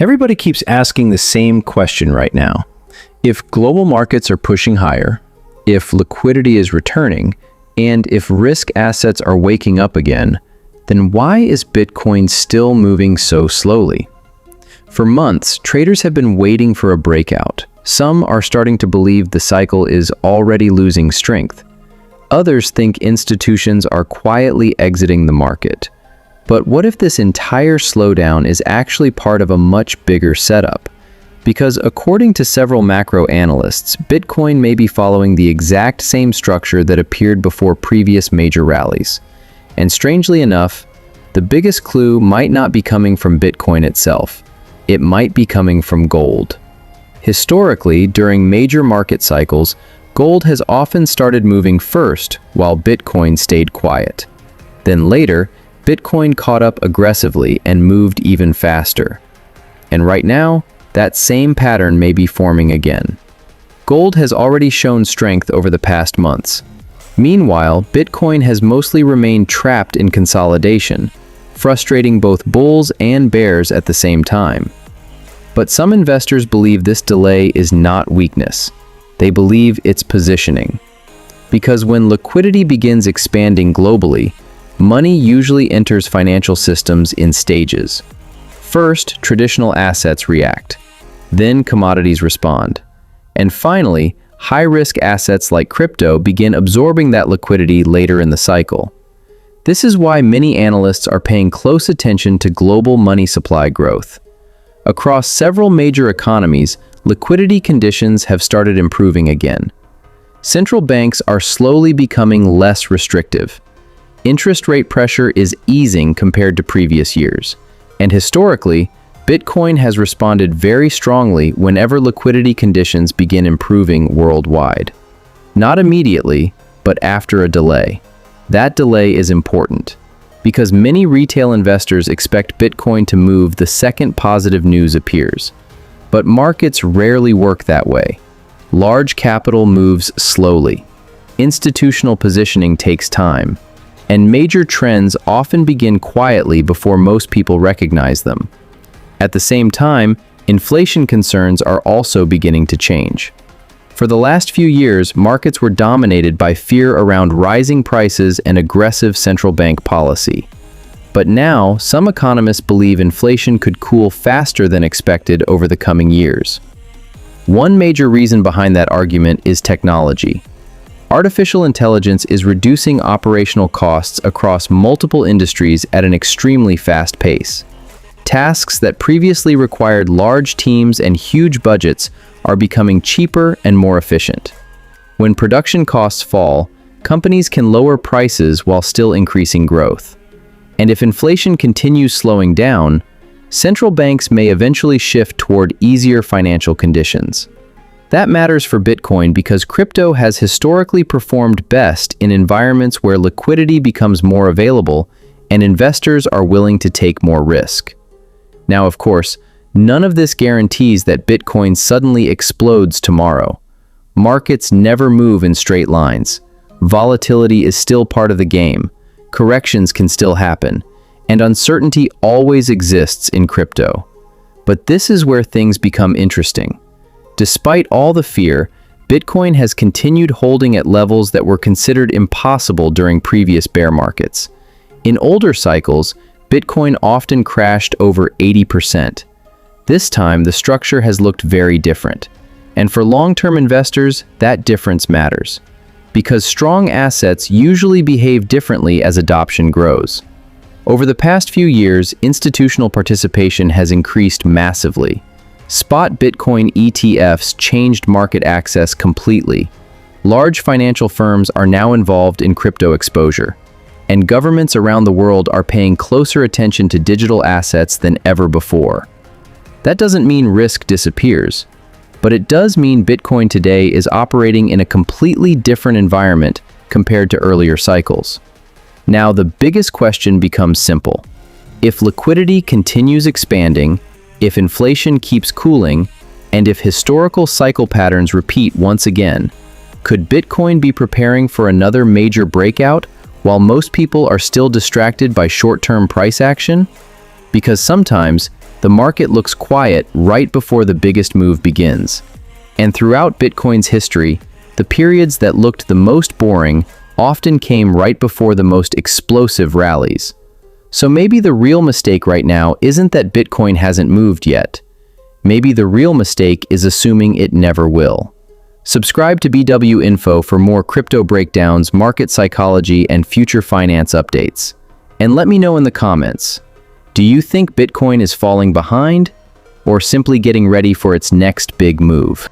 Everybody keeps asking the same question right now. If global markets are pushing higher, if liquidity is returning, and if risk assets are waking up again, then why is Bitcoin still moving so slowly? For months, traders have been waiting for a breakout. Some are starting to believe the cycle is already losing strength. Others think institutions are quietly exiting the market. But what if this entire slowdown is actually part of a much bigger setup? Because according to several macro analysts, Bitcoin may be following the exact same structure that appeared before previous major rallies. And strangely enough, the biggest clue might not be coming from Bitcoin itself. It might be coming from gold. Historically, during major market cycles, gold has often started moving first while Bitcoin stayed quiet. Then later, Bitcoin caught up aggressively and moved even faster. And right now, that same pattern may be forming again. Gold has already shown strength over the past months. Meanwhile, Bitcoin has mostly remained trapped in consolidation, frustrating both bulls and bears at the same time. But some investors believe this delay is not weakness. They believe it's positioning. Because when liquidity begins expanding globally, money usually enters financial systems in stages. First, traditional assets react. Then commodities respond. And finally, high-risk assets like crypto begin absorbing that liquidity later in the cycle. This is why many analysts are paying close attention to global money supply growth. Across several major economies, liquidity conditions have started improving again. Central banks are slowly becoming less restrictive. Interest rate pressure is easing compared to previous years. And historically, Bitcoin has responded very strongly whenever liquidity conditions begin improving worldwide. Not immediately, but after a delay. That delay is important, because many retail investors expect Bitcoin to move the second positive news appears. But markets rarely work that way. Large capital moves slowly. Institutional positioning takes time. And major trends often begin quietly before most people recognize them. At the same time, inflation concerns are also beginning to change. For the last few years, markets were dominated by fear around rising prices and aggressive central bank policy. But now, some economists believe inflation could cool faster than expected over the coming years. One major reason behind that argument is technology. Artificial intelligence is reducing operational costs across multiple industries at an extremely fast pace. Tasks that previously required large teams and huge budgets are becoming cheaper and more efficient. When production costs fall, companies can lower prices while still increasing growth. And if inflation continues slowing down, central banks may eventually shift toward easier financial conditions. That matters for Bitcoin because crypto has historically performed best in environments where liquidity becomes more available and investors are willing to take more risk. Now, of course, none of this guarantees that Bitcoin suddenly explodes tomorrow. Markets never move in straight lines. Volatility is still part of the game. Corrections can still happen, and uncertainty always exists in crypto. But this is where things become interesting. Despite all the fear, Bitcoin has continued holding at levels that were considered impossible during previous bear markets. In older cycles, Bitcoin often crashed over 80%. This time, the structure has looked very different. And for long-term investors, that difference matters. Because strong assets usually behave differently as adoption grows. Over the past few years, institutional participation has increased massively. Spot Bitcoin ETFs changed market access completely. Large financial firms are now involved in crypto exposure, and governments around the world are paying closer attention to digital assets than ever before. That doesn't mean risk disappears, but it does mean Bitcoin today is operating in a completely different environment compared to earlier cycles. Now, the biggest question becomes simple. If liquidity continues expanding, if inflation keeps cooling, and if historical cycle patterns repeat once again, could Bitcoin be preparing for another major breakout while most people are still distracted by short-term price action? Because sometimes the market looks quiet right before the biggest move begins. And throughout Bitcoin's history, the periods that looked the most boring often came right before the most explosive rallies. So maybe the real mistake right now isn't that Bitcoin hasn't moved yet. Maybe the real mistake is assuming it never will. Subscribe to BW Info for more crypto breakdowns, market psychology, and future finance updates. And let me know in the comments, do you think Bitcoin is falling behind or simply getting ready for its next big move?